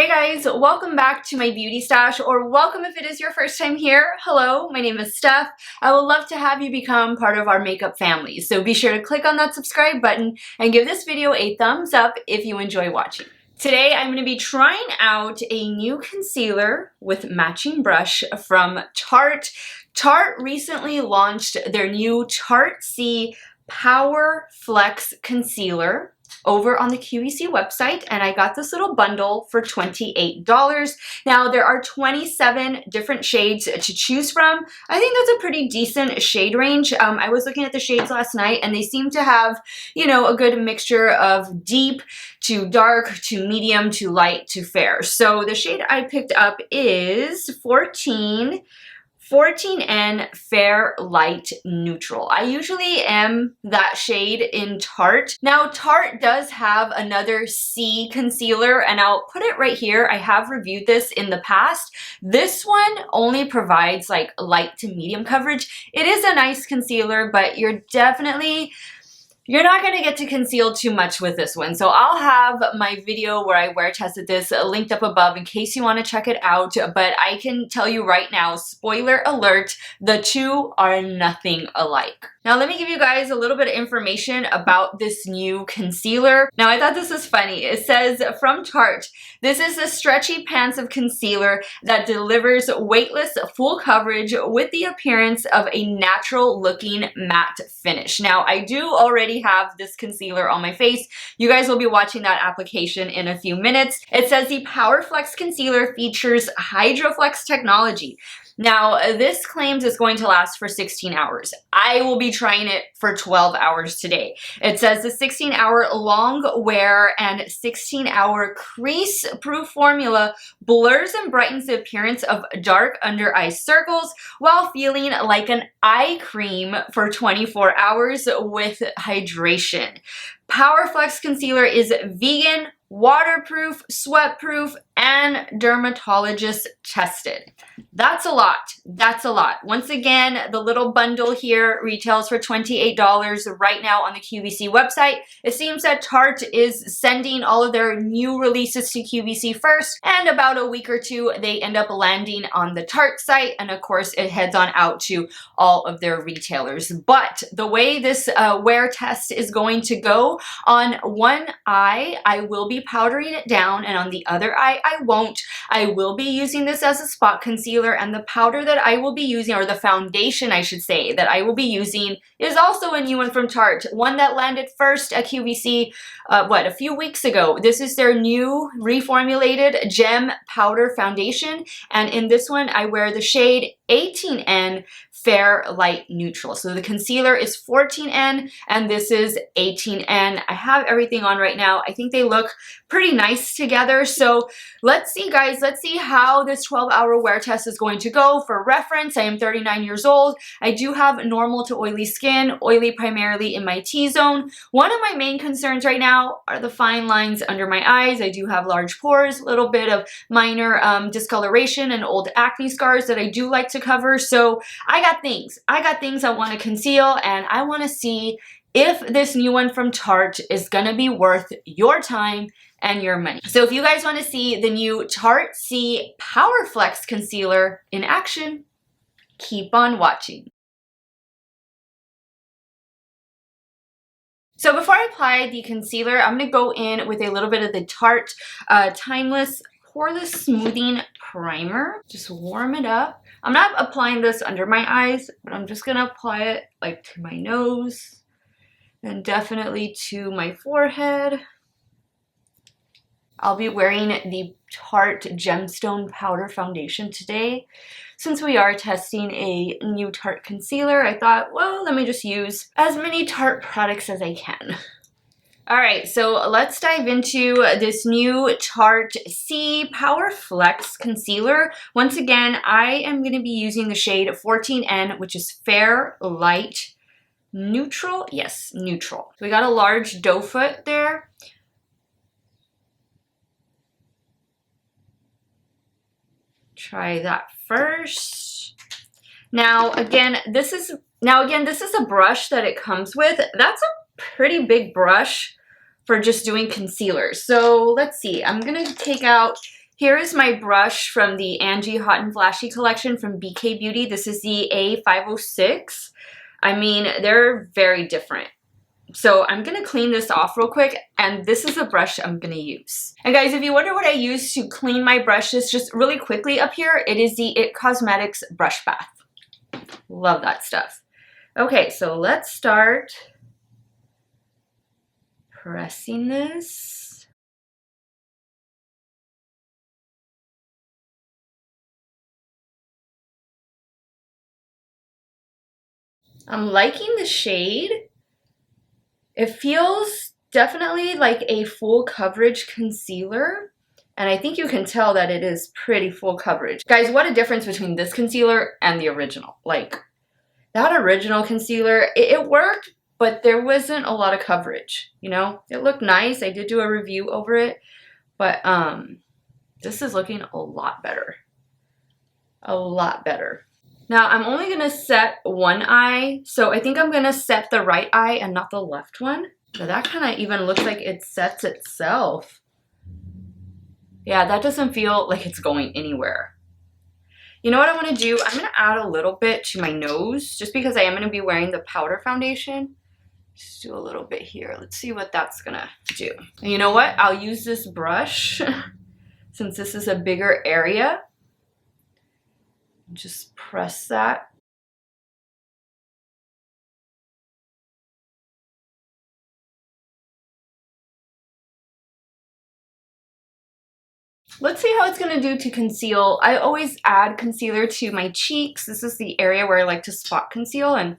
Hey guys, welcome back to my beauty stash, or welcome if it is your first time here. Hello, my name is Steph. I would love to have you become part of our makeup family, so be sure to click on that subscribe button and give this video a thumbs up if you enjoy watching. Today I'm going to be trying out a new concealer with matching brush from Tarte. Tarte recently launched their new Tarte Power Flex Concealer over on the QVC website, and I got this little bundle for $28. Now there are 27 different shades to choose from. I think that's a pretty decent shade range. I was looking at the shades last night and they seem to have, you know, a good mixture of deep to dark to medium to light to fair. So the shade I picked up is 14N Fair Light Neutral. I usually am that shade in Tarte. Now Tarte does have another C concealer, and I'll put it right here. I have reviewed this in the past. This one only provides like light to medium coverage. It is a nice concealer, but you're not going to get to conceal too much with this one. So I'll have my video where I wear tested this linked up above in case you want to check it out. But I can tell you right now, spoiler alert, the two are nothing alike. Now let me give you guys a little bit of information about this new concealer. Now I thought this was funny. It says from Tarte, this is a stretchy pants of concealer that delivers weightless full coverage with the appearance of a natural looking matte finish. Now I do already have this concealer on my face. You guys will be watching that application in a few minutes. It says the Power Flex Concealer features HydroFlex technology. Now, this claims it's going to last for 16 hours. I will be trying it for 12 hours today. It says the 16-hour long wear and 16-hour crease-proof formula blurs and brightens the appearance of dark under eye circles while feeling like an eye cream for 24 hours with hydration. Power Flex Concealer is vegan, waterproof, sweatproof, and dermatologist tested. That's a lot. That's a lot. Once again, the little bundle here retails for $28 right now on the QVC website. It seems that Tarte is sending all of their new releases to QVC first, and about a week or two, they end up landing on the Tarte site, and of course, it heads on out to all of their retailers. But the way this wear test is going to go, on one eye, I will be powdering it down, and on the other eye, I won't. I will be using this as a spot concealer, and the powder that I will be using, or the foundation I should say, that I will be using is also a new one from Tarte, one that landed first at QVC, a few weeks ago. This is their new reformulated gem powder foundation, and in this one I wear the shade 18N Fair Light Neutral. So the concealer is 14N and this is 18N. I have everything on right now. I think they look pretty nice together. So let's see, guys. Let's see how this 12-hour wear test is going to go. For reference, I am 39 years old. I do have normal to oily skin, oily primarily in my T-zone. One of my main concerns right now are the fine lines under my eyes. I do have large pores, a little bit of minor discoloration and old acne scars that I do like to cover. So I got things I want to conceal, and I want to see if this new one from Tarte is going to be worth your time and your money. So if you guys want to see the new Tarte Power Flex Concealer in action, keep on watching. So before I apply the concealer, I'm going to go in with a little bit of the Tarte Timeless Poreless Smoothing Primer. Just warm it up. I'm not applying this under my eyes, but I'm just going to apply it like to my nose and definitely to my forehead. I'll be wearing the Tarte Gemstone Powder Foundation today. Since we are testing a new Tarte concealer, I thought, well, let me just use as many Tarte products as I can. All right, so let's dive into this new Tarte Power Flex Concealer. Once again, I am going to be using the shade 14N, which is Fair Light Neutral. Yes, neutral. So we got a large doe foot there. Try that first. Now again, this is a brush that it comes with. That's a pretty big brush for just doing concealer. So let's see, I'm gonna take out Here is my brush from the Angie Hot and Flashy collection from BK Beauty. This is the A506. I mean, they're very different. So I'm going to clean this off real quick, and this is the brush I'm going to use. And guys, if you wonder what I use to clean my brushes, just really quickly up here, it is the It Cosmetics Brush Bath. Love that stuff. Okay, so let's start pressing this. I'm liking the shade. It feels definitely like a full coverage concealer. And I think you can tell that it is pretty full coverage. Guys, what a difference between this concealer and the original. Like, that original concealer, it worked, but there wasn't a lot of coverage, you know? It looked nice. I did do a review over it, but this is looking a lot better. A lot better. Now, I'm only going to set one eye, so I think I'm going to set the right eye and not the left one. So that kind of even looks like it sets itself. Yeah, that doesn't feel like it's going anywhere. You know what I want to do? I'm going to add a little bit to my nose, just because I am going to be wearing the powder foundation. Just do a little bit here. Let's see what that's going to do. And you know what? I'll use this brush, since this is a bigger area. Just press that. Let's see how it's going to do to conceal. I always add concealer to my cheeks. This is the area where I like to spot conceal, and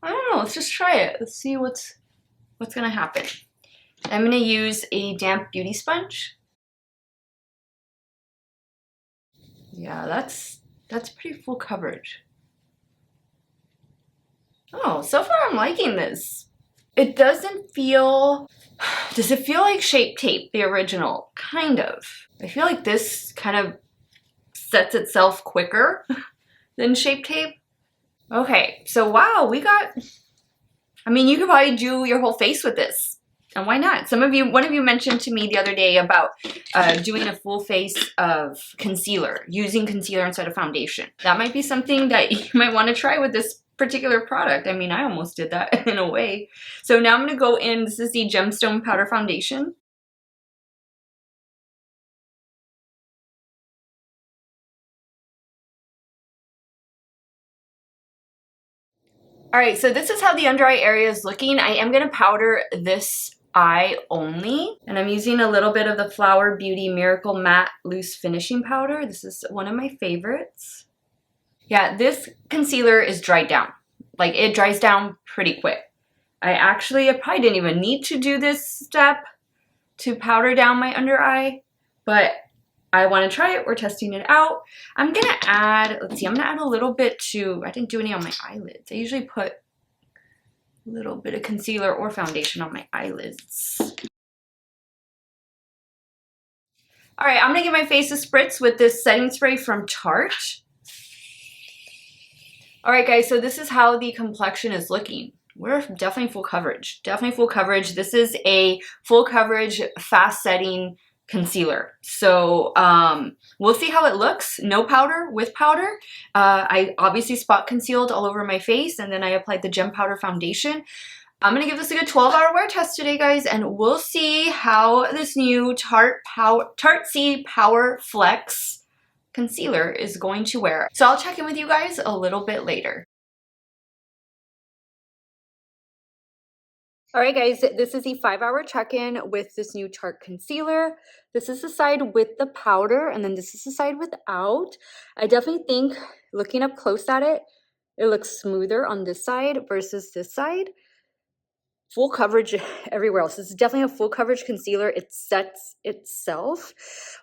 I don't know, let's just try it. Let's see what's going to happen. I'm going to use a damp beauty sponge. Yeah, that's pretty full coverage. Oh, so far I'm liking this. It doesn't feel... Does it feel like Shape Tape, the original? Kind of. I feel like this kind of sets itself quicker than Shape Tape. Okay, so wow, we got... I mean, you could probably do your whole face with this. And why not? One of you mentioned to me the other day about doing a full face of concealer, using concealer instead of foundation. That might be something that you might want to try with this particular product. I mean, I almost did that in a way. So now I'm going to go in, this is the Gemstone Powder Foundation. Alright, so this is how the under eye area is looking. I am going to powder this eye only, and I'm using a little bit of the Flower Beauty Miracle Matte Loose Finishing Powder. This is one of my favorites. Yeah, this concealer is dried down. Like, it dries down pretty quick. I probably didn't even need to do this step to powder down my under eye, but I want to try it. We're testing it out. I'm going to add, let's see, I'm going to add a little bit to, I didn't do any on my eyelids. I usually put a little bit of concealer or foundation on my eyelids. All right, I'm going to give my face a spritz with this setting spray from Tarte. All right, guys, so this is how the complexion is looking. We're definitely full coverage. Definitely full coverage. This is a full coverage, fast setting concealer. So we'll see how it looks. No powder, with powder. I obviously spot concealed all over my face, and then I applied the gem powder foundation. I'm going to give this a good 12-hour wear test today, guys, and we'll see how this new Tarte Power Flex concealer is going to wear. So I'll check in with you guys a little bit later. All right, guys, this is the 5-hour check-in with this new Tarte concealer. This is the side with the powder, and then this is the side without. I definitely think, looking up close at it, it looks smoother on this side versus this side. Full coverage everywhere else. This is definitely a full coverage concealer. It sets itself,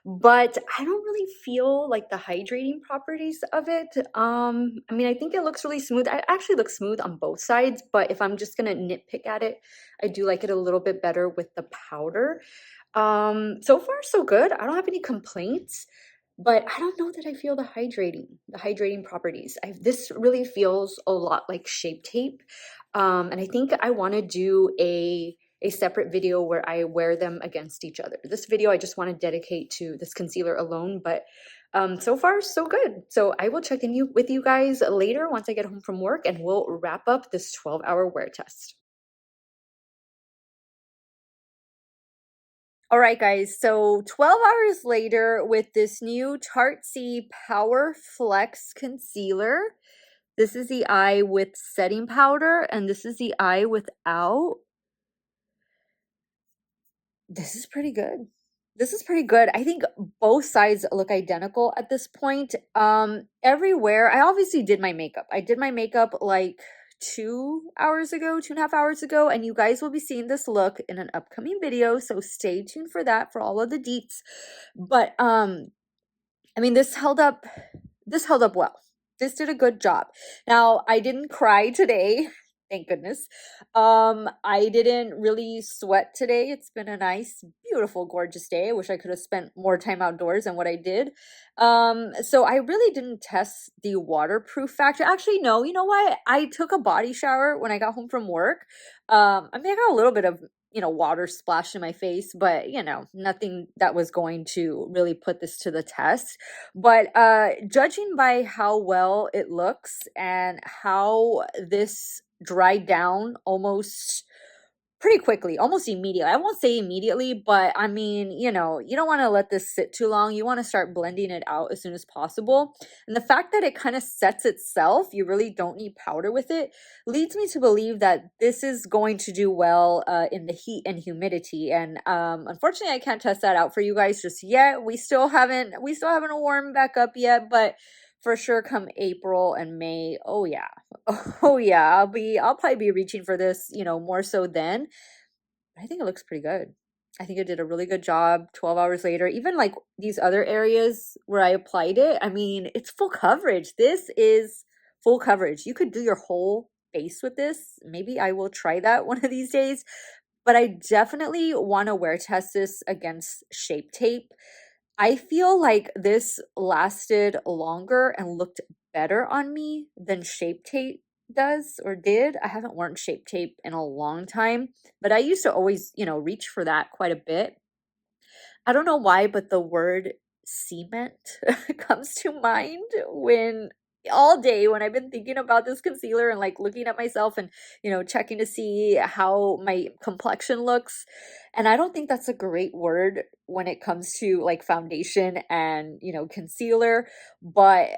but I don't really feel like the hydrating properties of it. I mean, I think it looks really smooth. It actually looks smooth on both sides, but if I'm just gonna nitpick at it, I do like it a little bit better with the powder. So far so good. I don't have any complaints, but I don't know that I feel the hydrating properties. This really feels a lot like Shape Tape. And I think I want to do a a separate video where I wear them against each other. This video I just want to dedicate to this concealer alone, but so far so good. So I will check in with you guys later once I get home from work, and we'll wrap up this 12-hour wear test. All right, guys, so 12 hours later with this new Tarte Power Flex Concealer. This is the eye with setting powder, and this is the eye without. This is pretty good. This is pretty good. I think both sides look identical at this point. Everywhere, I obviously did my makeup. I did my makeup like 2 hours ago, 2.5 hours ago, and you guys will be seeing this look in an upcoming video, so stay tuned for that, for all of the deets. But I mean, this held up well. This did a good job. Now, I didn't cry today. Thank goodness. I didn't really sweat today. It's been a nice, beautiful, gorgeous day. I wish I could have spent more time outdoors than what I did. So I really didn't test the waterproof factor. Actually, no, you know what? I took a body shower when I got home from work. I mean, I got a little bit of water splashed in my face, but nothing that was going to really put this to the test. But judging by how well it looks and how this dried down almost pretty quickly, almost immediately. I won't say immediately, but I mean, you don't want to let this sit too long. You want to start blending it out as soon as possible. And the fact that it kind of sets itself, you really don't need powder with it, leads me to believe that this is going to do well in the heat and humidity. And unfortunately, I can't test that out for you guys just yet. We still haven't warmed back up yet, but for sure come April and May, oh yeah. Oh yeah, I'll probably be reaching for this, more so then. I think it looks pretty good. I think it did a really good job 12 hours later. Even like these other areas where I applied it, I mean, it's full coverage. This is full coverage. You could do your whole face with this. Maybe I will try that one of these days. But I definitely want to wear test this against Shape Tape. I feel like this lasted longer and looked better on me than Shape Tape does or did. I haven't worn Shape Tape in a long time, but I used to always, reach for that quite a bit. I don't know why, but the word cement comes to mind when all day when I've been thinking about this concealer and like looking at myself and checking to see how my complexion looks. And I don't think that's a great word when it comes to like foundation and concealer, but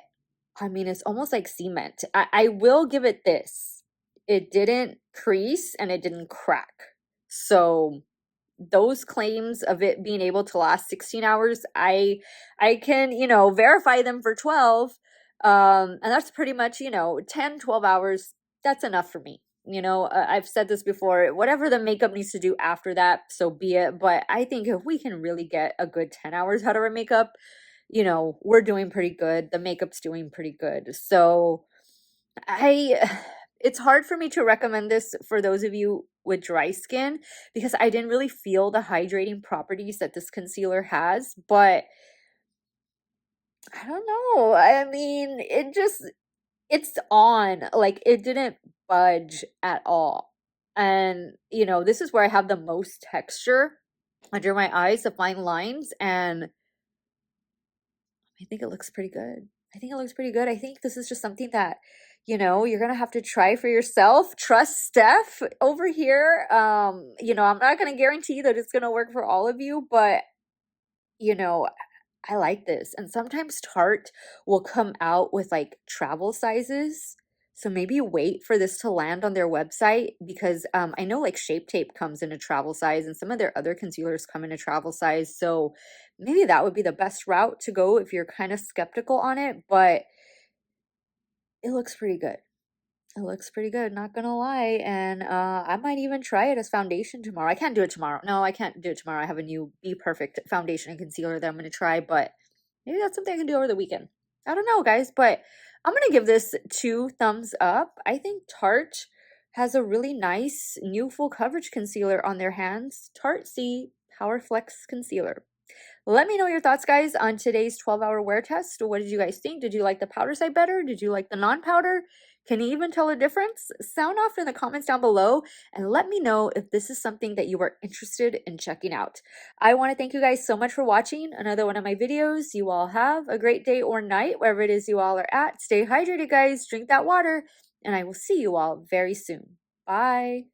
I mean, it's almost like cement. I will give it this. It didn't crease and it didn't crack. So those claims of it being able to last 16 hours, I can, verify them for 12. And that's pretty much, 10, 12 hours. That's enough for me. I've said this before, whatever the makeup needs to do after that, so be it. But I think if we can really get a good 10 hours out of our makeup, we're doing pretty good. The makeup's doing pretty good. So it's hard for me to recommend this for those of you with dry skin because I didn't really feel the hydrating properties that this concealer has, but I don't know. I mean, it's on, like it didn't budge at all. And, this is where I have the most texture under my eyes, the fine lines, and I think it looks pretty good. I think it looks pretty good. I think this is just something that, you're going to have to try for yourself. Trust Steff over here. I'm not going to guarantee that it's going to work for all of you, but, I like this. And sometimes Tarte will come out with like travel sizes. So maybe wait for this to land on their website because I know like Shape Tape comes in a travel size and some of their other concealers come in a travel size. So maybe that would be the best route to go if you're kind of skeptical on it, but it looks pretty good. It looks pretty good, not gonna lie. And I might even try it as foundation tomorrow. I can't do it tomorrow. No, I can't do it tomorrow. I have a new Be Perfect foundation and concealer that I'm gonna try, but maybe that's something I can do over the weekend. I don't know, guys, but I'm gonna give this 2 thumbs up. I think Tarte has a really nice new full coverage concealer on their hands. Tarte Power Flex Concealer. Let me know your thoughts, guys, on today's 12-hour wear test. What did you guys think? Did you like the powder side better? Did you like the non-powder? Can you even tell a difference? Sound off in the comments down below and let me know if this is something that you are interested in checking out. I want to thank you guys so much for watching another one of my videos. You all have a great day or night, wherever it is you all are at. Stay hydrated, guys. Drink that water, and I will see you all very soon. Bye.